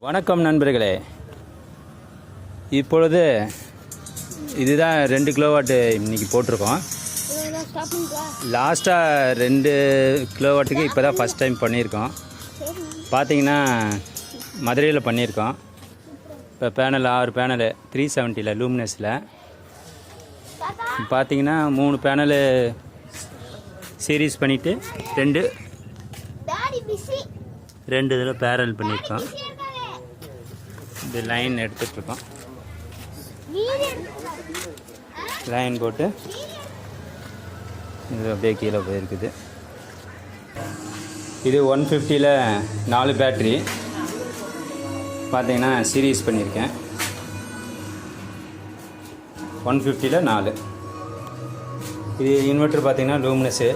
வணக்கம் நண்பர்களே, இப்பொழுது இதுதான் 2 கிலோவாட்டு இன்றைக்கி போட்டிருக்கோம். லாஸ்ட்டாக 2 கிலோவாட்டுக்கு இப்போ தான் ஃபஸ்ட் டைம் பண்ணியிருக்கோம். பார்த்தீங்கன்னா மதுரையில் பண்ணியிருக்கோம். இப்போ பேனல் 6 பேனலு 370 லூமினஸில் பார்த்தீங்கன்னா 3 பேனலு சீரீஸ் பண்ணிவிட்டு 2 இதில் பேரல் பண்ணியிருக்கோம். இது லைன் எடுத்துகிட்ருக்கோம். லைன் போட்டு இது அப்படியே கீழே போயிருக்குது. இது 150ல் 4 பேட்ரி பார்த்தீங்கன்னா சீரீஸ் பண்ணியிருக்கேன். 150ல் 4. இது இன்வெர்ட்டர் பார்த்தீங்கன்னா லூமினஸு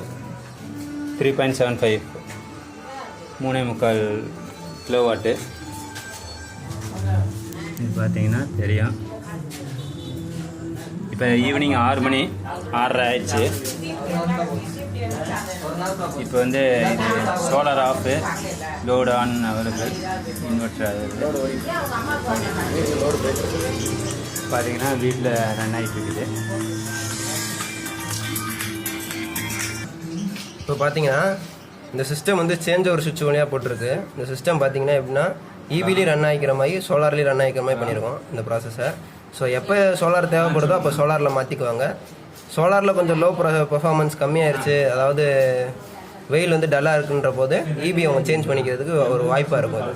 3.75 3.25 கிலோவாட்டு. இது பார்த்தீங்கன்னா தெரியும். இப்போ ஈவினிங் 6 மணி 6:30 ஆயிடுச்சு. இப்போ வந்து இது solar off, load on available, inverter பார்த்தீங்கன்னா வீட்டில் ரன் ஆகிட்டு இருக்குது. இப்போ பார்த்தீங்கன்னா இந்த சிஸ்டம் வந்து சேஞ்ச் ஓவர் சுவிட்ச் வழியாக போட்டிருக்கு. இந்த சிஸ்டம் பார்த்தீங்கன்னா எப்படின்னா இபிலையும் ரன் ஆகிக்கிற மாதிரி சோலார்லேயும் ரன் ஆகிக்கிற மாதிரி பண்ணியிருக்கோம் இந்த ப்ராசஸை. ஸோ எப்போ சோலார் தேவைப்படுதோ அப்போ சோலாரில் மாற்றிக்குவாங்க. சோலாரில் கொஞ்சம் லோ பெர்ஃபார்மன்ஸ் கம்மியாயிருச்சு, அதாவது வெயில் வந்து டல்லாக இருக்குன்ற போது இபி அவங்க சேஞ்ச் பண்ணிக்கிறதுக்கு ஒரு வாய்ப்பாக இருக்கும்.